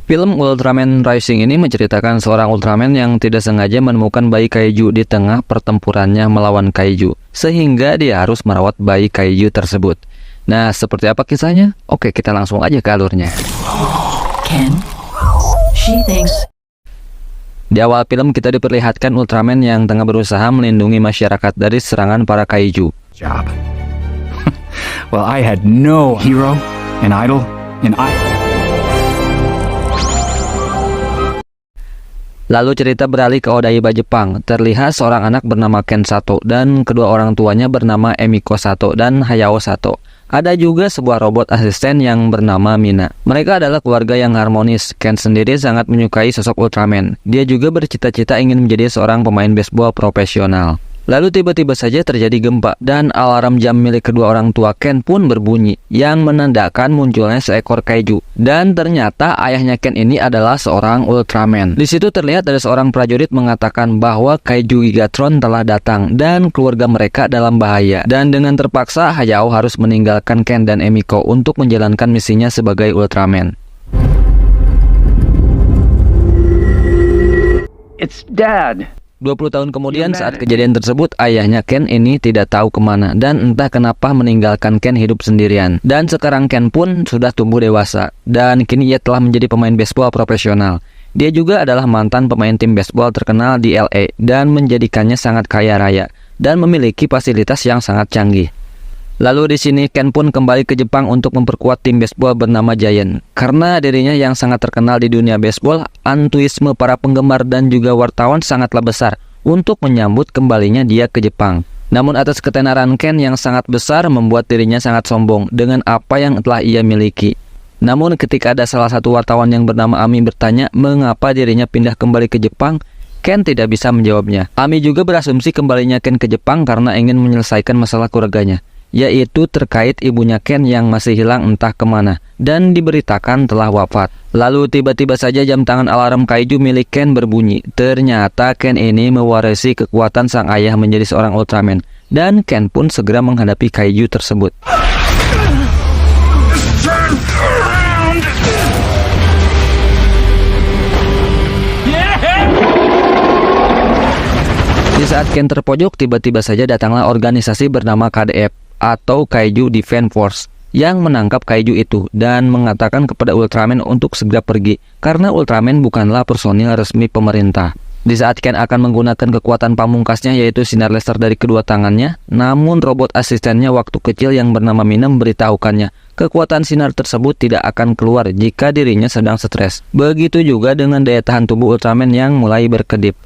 Film Ultraman Rising ini menceritakan seorang Ultraman yang tidak sengaja menemukan bayi kaiju di tengah pertempurannya melawan kaiju, sehingga dia harus merawat bayi kaiju tersebut. Nah, seperti apa kisahnya? Oke, kita langsung aja ke alurnya. Ken, she thinks. Di awal film kita diperlihatkan Ultraman yang tengah berusaha melindungi masyarakat dari serangan para kaiju. Job. Well, I had no hero, an idol, Lalu cerita beralih ke Odaiba, Jepang. Terlihat seorang anak bernama Ken Sato dan kedua orang tuanya bernama Emiko Sato dan Hayao Sato. Ada juga sebuah robot asisten yang bernama Mina. Mereka adalah keluarga yang harmonis. Ken sendiri sangat menyukai sosok Ultraman. Dia juga bercita-cita ingin menjadi seorang pemain baseball profesional. Lalu tiba-tiba saja terjadi gempa dan alarm jam milik kedua orang tua Ken pun berbunyi yang menandakan munculnya seekor kaiju. Dan ternyata ayahnya Ken ini adalah seorang Ultraman. Di situ terlihat ada seorang prajurit mengatakan bahwa kaiju Gigatron telah datang dan keluarga mereka dalam bahaya. Dan dengan terpaksa Hayao harus meninggalkan Ken dan Emiko untuk menjalankan misinya sebagai Ultraman. It's Dad. 20 tahun kemudian saat kejadian tersebut, ayahnya Ken ini tidak tahu kemana dan entah kenapa meninggalkan Ken hidup sendirian. Dan sekarang Ken pun sudah tumbuh dewasa dan kini ia telah menjadi pemain baseball profesional. Dia juga adalah mantan pemain tim baseball terkenal di LA dan menjadikannya sangat kaya raya dan memiliki fasilitas yang sangat canggih. Lalu di sini Ken pun kembali ke Jepang untuk memperkuat tim baseball bernama Giant. Karena dirinya yang sangat terkenal di dunia baseball, antusiasme para penggemar dan juga wartawan sangatlah besar untuk menyambut kembalinya dia ke Jepang. Namun atas ketenaran Ken yang sangat besar membuat dirinya sangat sombong dengan apa yang telah ia miliki. Namun ketika ada salah satu wartawan yang bernama Ami bertanya mengapa dirinya pindah kembali ke Jepang, Ken tidak bisa menjawabnya. Ami juga berasumsi kembalinya Ken ke Jepang karena ingin menyelesaikan masalah keluarganya, yaitu terkait ibunya Ken yang masih hilang entah kemana dan diberitakan telah wafat. Lalu tiba-tiba saja jam tangan alarm kaiju milik Ken berbunyi. Ternyata Ken ini mewarisi kekuatan sang ayah menjadi seorang Ultraman dan Ken pun segera menghadapi kaiju tersebut. Di saat Ken terpojok, tiba-tiba saja datanglah organisasi bernama KDF atau Kaiju Defense Force yang menangkap kaiju itu dan mengatakan kepada Ultraman untuk segera pergi karena Ultraman bukanlah personil resmi pemerintah. Di saat Ken akan menggunakan kekuatan pamungkasnya yaitu sinar laser dari kedua tangannya, namun robot asistennya waktu kecil yang bernama Mina memberitahukannya kekuatan sinar tersebut tidak akan keluar jika dirinya sedang stres. Begitu juga dengan daya tahan tubuh Ultraman yang mulai berkedip.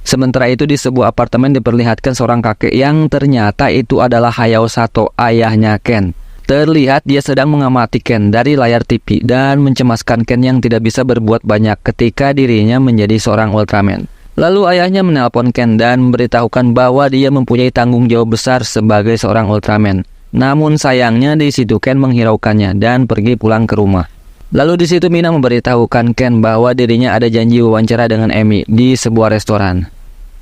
Sementara itu di sebuah apartemen diperlihatkan seorang kakek yang ternyata itu adalah Hayao Sato, ayahnya Ken. Terlihat dia sedang mengamati Ken dari layar TV dan mencemaskan Ken yang tidak bisa berbuat banyak ketika dirinya menjadi seorang Ultraman. Lalu ayahnya menelpon Ken dan memberitahukan bahwa dia mempunyai tanggung jawab besar sebagai seorang Ultraman. Namun sayangnya di situ Ken menghiraukannya dan pergi pulang ke rumah. Lalu di situ Mina memberitahukan Ken bahwa dirinya ada janji wawancara dengan Emi di sebuah restoran.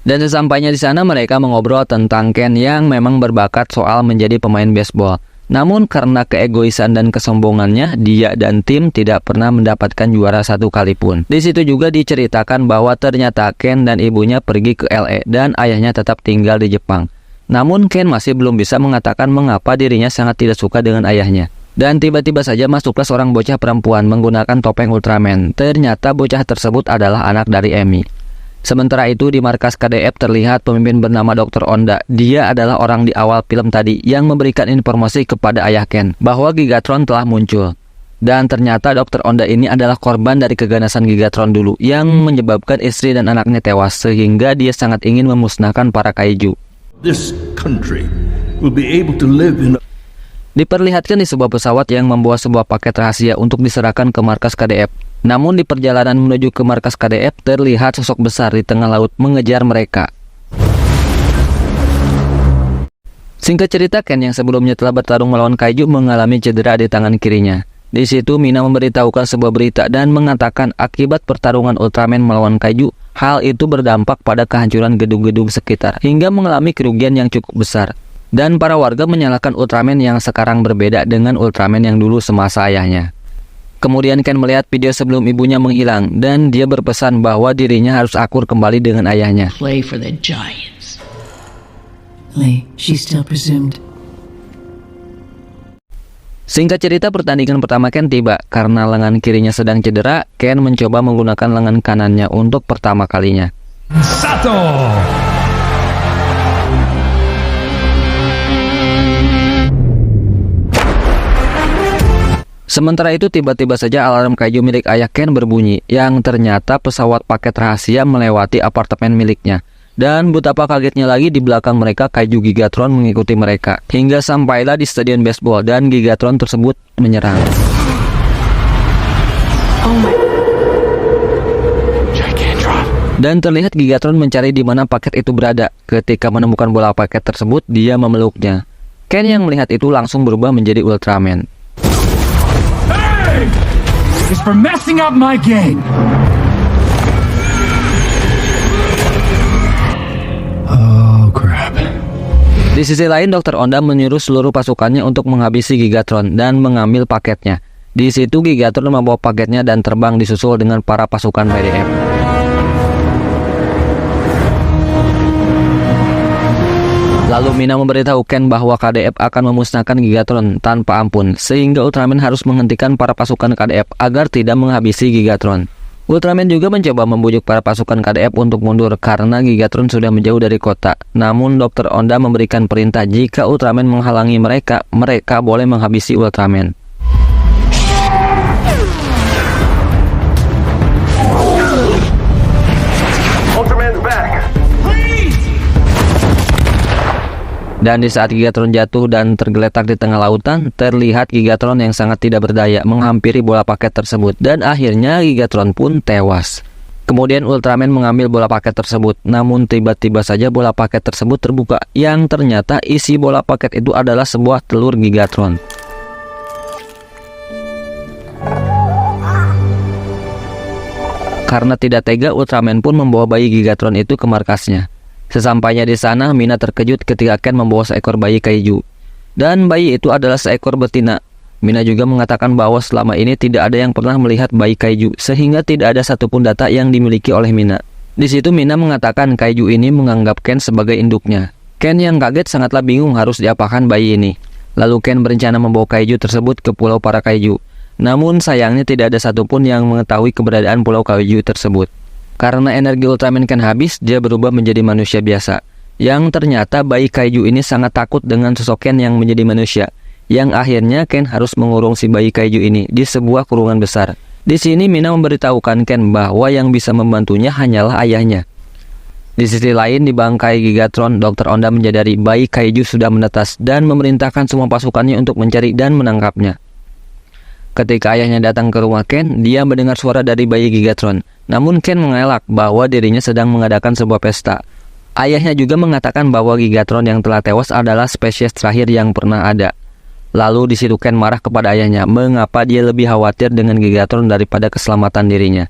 Dan sesampainya di sana mereka mengobrol tentang Ken yang memang berbakat soal menjadi pemain baseball. Namun karena keegoisan dan kesombongannya, dia dan tim tidak pernah mendapatkan juara satu kali pun. Di situ juga diceritakan bahwa ternyata Ken dan ibunya pergi ke LA dan ayahnya tetap tinggal di Jepang. Namun Ken masih belum bisa mengatakan mengapa dirinya sangat tidak suka dengan ayahnya. Dan tiba-tiba saja masuklah seorang bocah perempuan menggunakan topeng Ultraman. Ternyata bocah tersebut adalah anak dari Emi. Sementara itu di markas KDF terlihat pemimpin bernama Dr. Onda. Dia adalah orang di awal film tadi yang memberikan informasi kepada ayah Ken bahwa Gigatron telah muncul. Dan ternyata Dr. Onda ini adalah korban dari keganasan Gigatron dulu yang menyebabkan istri dan anaknya tewas sehingga dia sangat ingin memusnahkan para kaiju. This country will be able to live in Diperlihatkan di sebuah pesawat yang membawa sebuah paket rahasia untuk diserahkan ke markas KDF. Namun di perjalanan menuju ke markas KDF terlihat sosok besar di tengah laut mengejar mereka. Singkat cerita, Ken yang sebelumnya telah bertarung melawan kaiju mengalami cedera di tangan kirinya. Di situ Mina memberitahukan sebuah berita dan mengatakan akibat pertarungan Ultraman melawan kaiju, hal itu berdampak pada kehancuran gedung-gedung sekitar hingga mengalami kerugian yang cukup besar. Dan para warga menyalahkan Ultraman yang sekarang berbeda dengan Ultraman yang dulu semasa ayahnya. Kemudian Ken melihat video sebelum ibunya menghilang dan dia berpesan bahwa dirinya harus akur kembali dengan ayahnya. Play for the Giants. Lee, she's still presumed. Singkat cerita, pertandingan pertama Ken tiba. Karena lengan kirinya sedang cedera, Ken mencoba menggunakan lengan kanannya untuk pertama kalinya. Sato! Sementara itu tiba-tiba saja alarm kaiju milik ayah Ken berbunyi, yang ternyata pesawat paket rahasia melewati apartemen miliknya. Dan betapa kagetnya lagi di belakang mereka kaiju Gigatron mengikuti mereka. Hingga sampailah di stadion baseball dan Gigatron tersebut menyerang. Dan terlihat Gigatron mencari di mana paket itu berada. Ketika menemukan bola paket tersebut, dia memeluknya. Ken yang melihat itu langsung berubah menjadi Ultraman. Hey! It's for messing up my game! Oh, crap. Di sisi lain, Dr. Onda menyuruh seluruh pasukannya untuk menghabisi Gigatron dan mengambil paketnya. Di situ Gigatron membawa paketnya dan terbang disusul dengan para pasukan KDF. Lalu Mina memberitahu Ken bahwa KDF akan memusnahkan Gigatron tanpa ampun, sehingga Ultraman harus menghentikan para pasukan KDF agar tidak menghabisi Gigatron. Ultraman juga mencoba membujuk para pasukan KDF untuk mundur karena Gigatron sudah menjauh dari kota. Namun Dr. Onda memberikan perintah jika Ultraman menghalangi mereka, mereka boleh menghabisi Ultraman. Ultraman's back. Dan di saat Gigatron jatuh dan tergeletak di tengah lautan, terlihat Gigatron yang sangat tidak berdaya menghampiri bola paket tersebut dan akhirnya Gigatron pun tewas. Kemudian Ultraman mengambil bola paket tersebut, namun tiba-tiba saja bola paket tersebut terbuka, yang ternyata isi bola paket itu adalah sebuah telur Gigatron. Karena tidak tega, Ultraman pun membawa bayi Gigatron itu ke markasnya. Sesampainya di sana, Mina terkejut ketika Ken membawa seekor bayi kaiju. Dan bayi itu adalah seekor betina. Mina juga mengatakan bahwa selama ini tidak ada yang pernah melihat bayi kaiju, sehingga tidak ada satupun data yang dimiliki oleh Mina. Di situ Mina mengatakan kaiju ini menganggap Ken sebagai induknya. Ken yang kaget sangatlah bingung harus diapakan bayi ini. Lalu Ken berencana membawa kaiju tersebut ke pulau para kaiju. Namun sayangnya tidak ada satupun yang mengetahui keberadaan pulau kaiju tersebut. Karena energi Ultraman Ken habis, dia berubah menjadi manusia biasa. Yang ternyata bayi kaiju ini sangat takut dengan sosok Ken yang menjadi manusia. Yang akhirnya Ken harus mengurung si bayi kaiju ini di sebuah kurungan besar. Di sini Mina memberitahukan Ken bahwa yang bisa membantunya hanyalah ayahnya. Di sisi lain, di bangkai Gigatron, Dr. Onda menyadari bayi kaiju sudah menetas dan memerintahkan semua pasukannya untuk mencari dan menangkapnya. Ketika ayahnya datang ke rumah Ken, dia mendengar suara dari bayi Gigatron. Namun Ken mengelak bahwa dirinya sedang mengadakan sebuah pesta. Ayahnya juga mengatakan bahwa Gigatron yang telah tewas adalah spesies terakhir yang pernah ada. Lalu di situ Ken marah kepada ayahnya, mengapa dia lebih khawatir dengan Gigatron daripada keselamatan dirinya.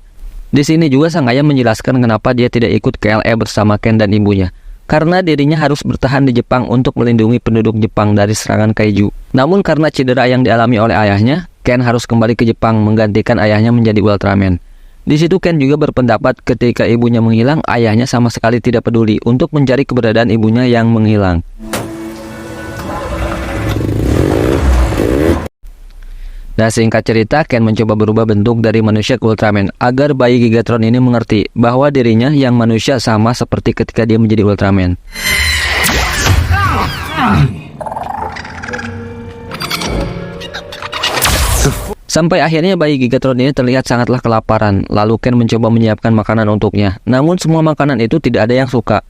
Di sini juga sang ayah menjelaskan kenapa dia tidak ikut ke LA bersama Ken dan ibunya. Karena dirinya harus bertahan di Jepang untuk melindungi penduduk Jepang dari serangan kaiju. Namun karena cedera yang dialami oleh ayahnya, Ken harus kembali ke Jepang menggantikan ayahnya menjadi Ultraman. Di situ Ken juga berpendapat ketika ibunya menghilang, ayahnya sama sekali tidak peduli untuk mencari keberadaan ibunya yang menghilang. Dan singkat cerita, Ken mencoba berubah bentuk dari manusia ke Ultraman agar bayi Gigatron ini mengerti bahwa dirinya yang manusia sama seperti ketika dia menjadi Ultraman. Sampai akhirnya bayi Gigatron ini terlihat sangatlah kelaparan. Lalu Ken mencoba menyiapkan makanan untuknya. Namun semua makanan itu tidak ada yang suka.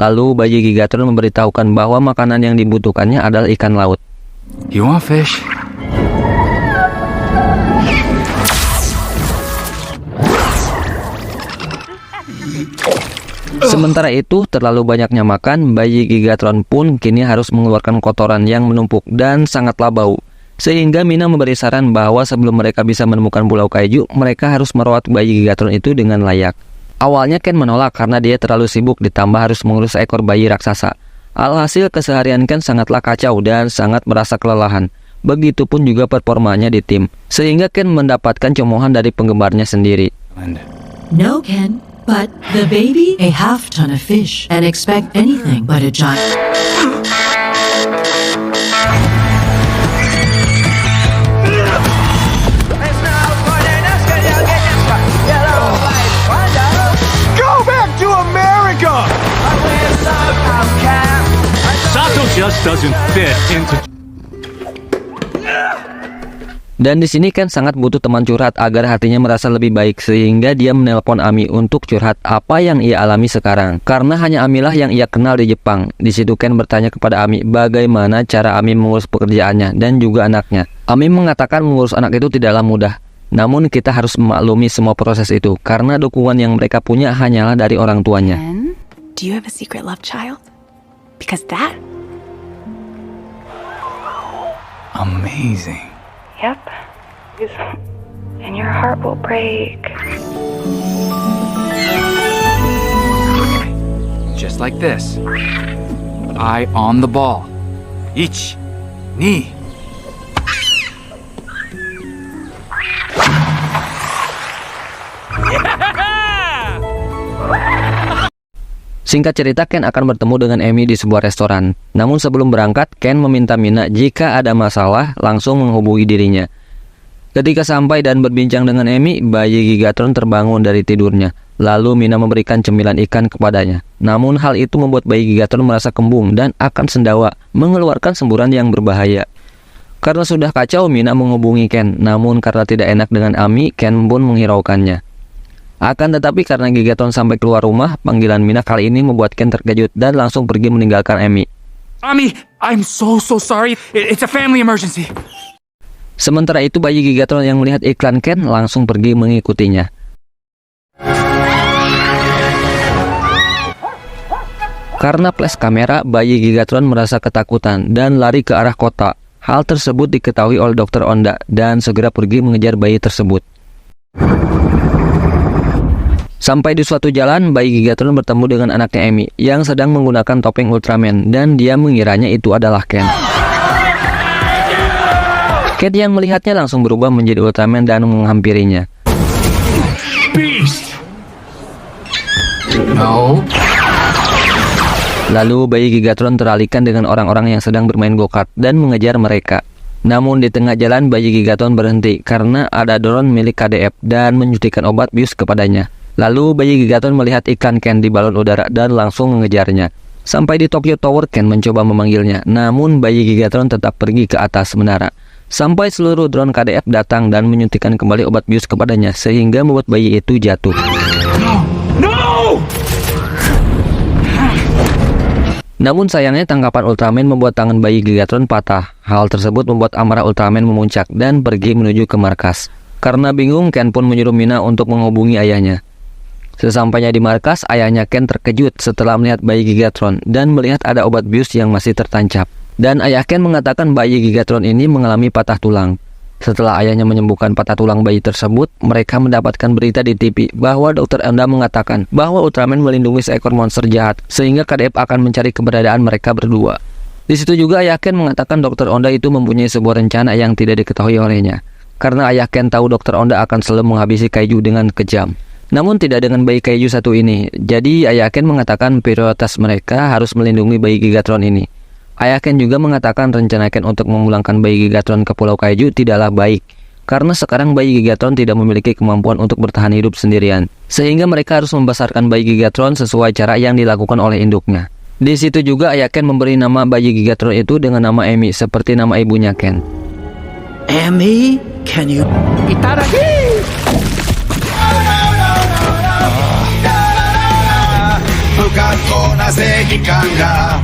Lalu bayi Gigatron memberitahukan bahwa makanan yang dibutuhkannya adalah ikan laut. You want fish? Sementara itu, terlalu banyaknya makan, bayi Gigatron pun kini harus mengeluarkan kotoran yang menumpuk dan sangatlah bau. Sehingga Mina memberi saran bahwa sebelum mereka bisa menemukan pulau kaiju, mereka harus merawat bayi Gigatron itu dengan layak. Awalnya Ken menolak karena dia terlalu sibuk ditambah harus mengurus seekor bayi raksasa. Alhasil keseharian Ken sangatlah kacau dan sangat merasa kelelahan. Begitupun juga performanya di tim, sehingga Ken mendapatkan cemoohan dari penggemarnya sendiri. No, Ken, but the baby a half ton of fish and expect anything but a giant. Go back to America! Sato just doesn't fit into... Dan di sini Ken sangat butuh teman curhat agar hatinya merasa lebih baik, sehingga dia menelpon Ami untuk curhat apa yang ia alami sekarang. Karena hanya Amilah yang ia kenal di Jepang. Di situ Ken bertanya kepada Ami bagaimana cara Ami mengurus pekerjaannya dan juga anaknya. Ami mengatakan mengurus anak itu tidaklah mudah. Namun kita harus memaklumi semua proses itu karena dukungan yang mereka punya hanyalah dari orang tuanya. Ken, do you have a secret love child? Because that... Amazing. Yep. And your heart will break. Just like this. Eye on the ball. 1, 2. Singkat cerita, Ken akan bertemu dengan Amy di sebuah restoran. Namun sebelum berangkat, Ken meminta Mina jika ada masalah langsung menghubungi dirinya. Ketika sampai dan berbincang dengan Amy, bayi Gigatron terbangun dari tidurnya. Lalu Mina memberikan cemilan ikan kepadanya. Namun hal itu membuat bayi Gigatron merasa kembung dan akan sendawa, mengeluarkan semburan yang berbahaya. Karena sudah kacau, Mina menghubungi Ken. Namun karena tidak enak dengan Amy, Ken pun menghiraukannya. Akan tetapi karena Gigatron sampai keluar rumah, panggilan Mina kali ini membuat Ken terkejut dan langsung pergi meninggalkan Amy. Ami, I'm so sorry. It's a family emergency. Sementara itu bayi Gigatron yang melihat iklan Ken langsung pergi mengikutinya. Karena flash kamera, bayi Gigatron merasa ketakutan dan lari ke arah kota. Hal tersebut diketahui oleh Dr. Onda dan segera pergi mengejar bayi tersebut. Sampai di suatu jalan, bayi Gigatron bertemu dengan anaknya Amy yang sedang menggunakan topeng Ultraman dan dia mengiranya itu adalah Ken. Ken yang melihatnya langsung berubah menjadi Ultraman dan menghampirinya. Beast. No. Lalu bayi Gigatron teralihkan dengan orang-orang yang sedang bermain go-kart dan mengejar mereka. Namun di tengah jalan bayi Gigatron berhenti karena ada drone milik KDF dan menyuntikkan obat bius kepadanya. Lalu bayi Gigatron melihat iklan Ken di balon udara dan langsung mengejarnya. Sampai di Tokyo Tower, Ken mencoba memanggilnya, namun bayi Gigatron tetap pergi ke atas menara. Sampai seluruh drone KDF datang dan menyuntikkan kembali obat bius kepadanya sehingga membuat bayi itu jatuh. No! Namun sayangnya tangkapan Ultraman membuat tangan bayi Gigatron patah. Hal tersebut membuat amarah Ultraman memuncak dan pergi menuju ke markas. Karena bingung, Ken pun menyuruh Mina untuk menghubungi ayahnya. Sesampainya di markas, ayahnya Ken terkejut setelah melihat bayi Gigatron dan melihat ada obat bius yang masih tertancap. Dan ayah Ken mengatakan bayi Gigatron ini mengalami patah tulang. Setelah ayahnya menyembuhkan patah tulang bayi tersebut, mereka mendapatkan berita di TV bahwa Dr. Onda mengatakan bahwa Ultraman melindungi seekor monster jahat, sehingga KDF akan mencari keberadaan mereka berdua. Di situ juga ayah Ken mengatakan Dr. Onda itu mempunyai sebuah rencana yang tidak diketahui olehnya. Karena ayah Ken tahu Dr. Onda akan selalu menghabisi kaiju dengan kejam. Namun tidak dengan bayi kaiju satu ini. Jadi ayah Ken mengatakan prioritas mereka harus melindungi bayi Gigatron ini. Ayah Ken juga mengatakan rencana Ken untuk memulangkan bayi Gigatron ke Pulau Kaiju tidaklah baik. Karena sekarang bayi Gigatron tidak memiliki kemampuan untuk bertahan hidup sendirian. Sehingga mereka harus membesarkan bayi Gigatron sesuai cara yang dilakukan oleh induknya. Di situ juga ayah Ken memberi nama bayi Gigatron itu dengan nama Amy seperti nama ibunya Ken. Amy, can you...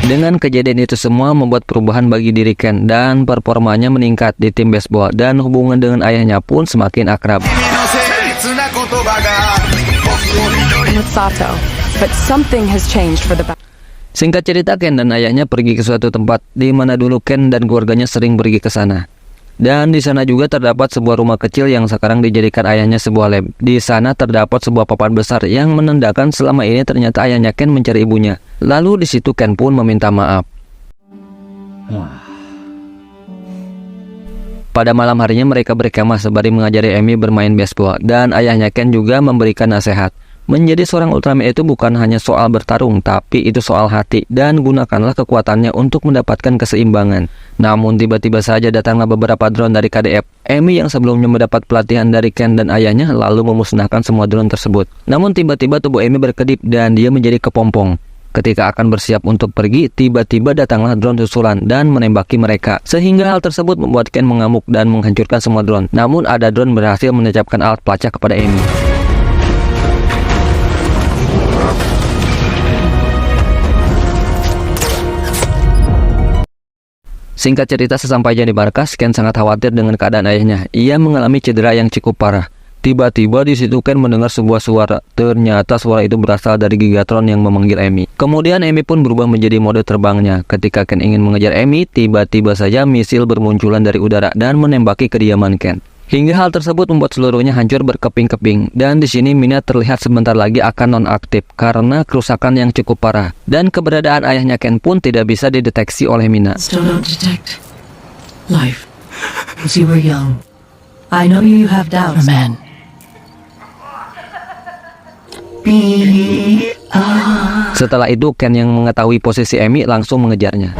Dengan kejadian itu semua membuat perubahan bagi diri Ken dan performanya meningkat di tim baseball dan hubungan dengan ayahnya pun semakin akrab. I'm with Sato, but something has changed for the better. Singkat cerita, Ken dan ayahnya pergi ke suatu tempat di mana dulu Ken dan keluarganya sering pergi ke sana. Dan di sana juga terdapat sebuah rumah kecil yang sekarang dijadikan ayahnya sebuah lab. Di sana terdapat sebuah papan besar yang menandakan selama ini ternyata ayahnya Ken mencari ibunya. Lalu di situ Ken pun meminta maaf. Pada malam harinya mereka berkemah sembari mengajari Amy bermain baseball, dan ayahnya Ken juga memberikan nasihat. Menjadi seorang Ultraman itu bukan hanya soal bertarung, tapi itu soal hati, dan gunakanlah kekuatannya untuk mendapatkan keseimbangan. Namun tiba-tiba saja datanglah beberapa drone dari KDF. Amy yang sebelumnya mendapat pelatihan dari Ken dan ayahnya lalu memusnahkan semua drone tersebut. Namun tiba-tiba tubuh Amy berkedip dan dia menjadi kepompong. Ketika akan bersiap untuk pergi, tiba-tiba datanglah drone susulan dan menembaki mereka. Sehingga hal tersebut membuat Ken mengamuk dan menghancurkan semua drone. Namun ada drone berhasil menancapkan alat pelacak kepada Amy. Singkat cerita, sesampainya di markas, Ken sangat khawatir dengan keadaan ayahnya. Ia mengalami cedera yang cukup parah. Tiba-tiba di situ Ken mendengar sebuah suara. Ternyata suara itu berasal dari Gigatron yang memanggil Amy. Kemudian Amy pun berubah menjadi mode terbangnya. Ketika Ken ingin mengejar Amy, tiba-tiba saja misil bermunculan dari udara dan menembaki kediaman Ken. Hingga hal tersebut membuat seluruhnya hancur berkeping-keping. Dan di sini Mina terlihat sebentar lagi akan nonaktif karena kerusakan yang cukup parah. Dan keberadaan ayahnya Ken pun tidak bisa dideteksi oleh Mina. Still don't detect life. As you were young. I know you have doubts. Man. Setelah itu Ken yang mengetahui posisi Amy langsung mengejarnya.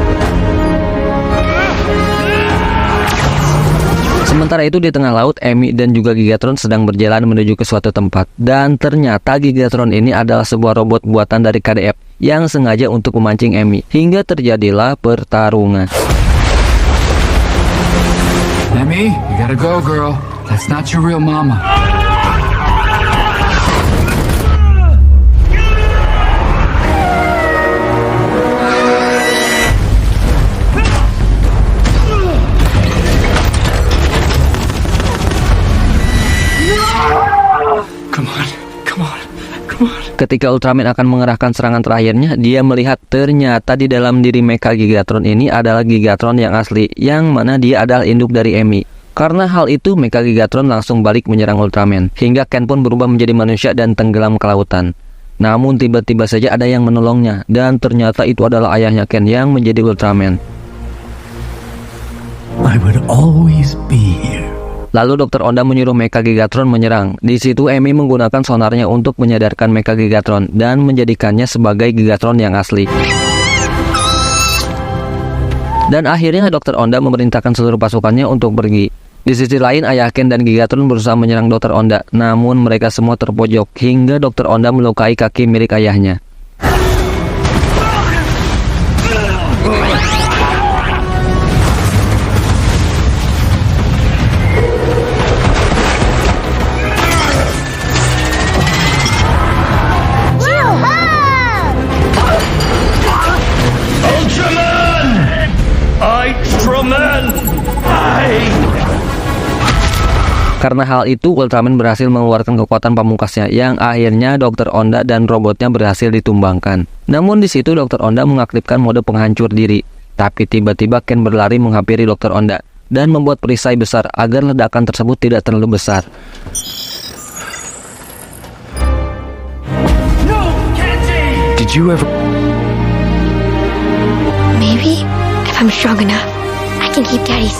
Sementara itu di tengah laut, Amy dan juga Gigatron sedang berjalan menuju ke suatu tempat. Dan ternyata Gigatron ini adalah sebuah robot buatan dari KDF yang sengaja untuk memancing Amy. Hingga terjadilah pertarungan. Amy, you gotta go, girl. That's not your real mama. Ketika Ultraman akan mengerahkan serangan terakhirnya, dia melihat ternyata di dalam diri Mecha Gigatron ini adalah Gigatron yang asli, yang mana dia adalah induk dari Amy. Karena hal itu, Mecha Gigatron langsung balik menyerang Ultraman, hingga Ken pun berubah menjadi manusia dan tenggelam ke lautan. Namun tiba-tiba saja ada yang menolongnya, dan ternyata itu adalah ayahnya Ken yang menjadi Ultraman. I would always be here. Lalu Dr. Onda menyuruh Mecha Gigatron menyerang. Di situ Amy menggunakan sonarnya untuk menyadarkan Mecha Gigatron dan menjadikannya sebagai Gigatron yang asli. Dan akhirnya Dr. Onda memerintahkan seluruh pasukannya untuk pergi. Di sisi lain, ayah Ken dan Gigatron berusaha menyerang Dr. Onda, namun mereka semua terpojok hingga Dr. Onda melukai kaki milik ayahnya. Karena hal itu, Ultraman berhasil mengeluarkan kekuatan pamungkasnya yang akhirnya Dr. Onda dan robotnya berhasil ditumbangkan. Namun di situ Dr. Onda mengaktifkan mode penghancur diri. Tapi tiba-tiba Ken berlari menghampiri Dr. Onda dan membuat perisai besar agar ledakan tersebut tidak terlalu besar. Did you ever... Maybe if I'm strong enough, I can keep Daddy's.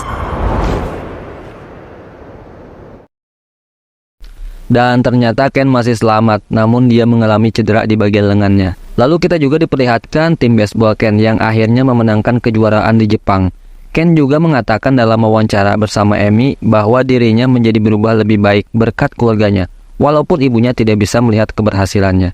Dan ternyata Ken masih selamat, namun dia mengalami cedera di bagian lengannya. Lalu kita juga diperlihatkan tim baseball Ken yang akhirnya memenangkan kejuaraan di Jepang. Ken juga mengatakan dalam wawancara bersama Amy bahwa dirinya menjadi berubah lebih baik berkat keluarganya, walaupun ibunya tidak bisa melihat keberhasilannya.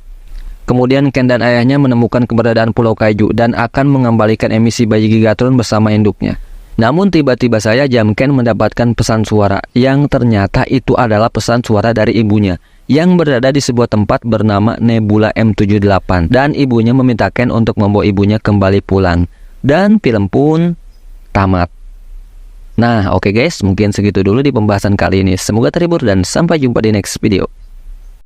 Kemudian Ken dan ayahnya menemukan keberadaan Pulau Kaiju dan akan mengembalikan Amy si bayi Gigatron bersama induknya. Namun tiba-tiba saja jam Ken mendapatkan pesan suara yang ternyata itu adalah pesan suara dari ibunya yang berada di sebuah tempat bernama Nebula M78, dan ibunya meminta Ken untuk membawa ibunya kembali pulang. Dan film pun tamat. Nah, oke guys, mungkin segitu dulu di pembahasan kali ini. Semoga terhibur dan sampai jumpa di next video.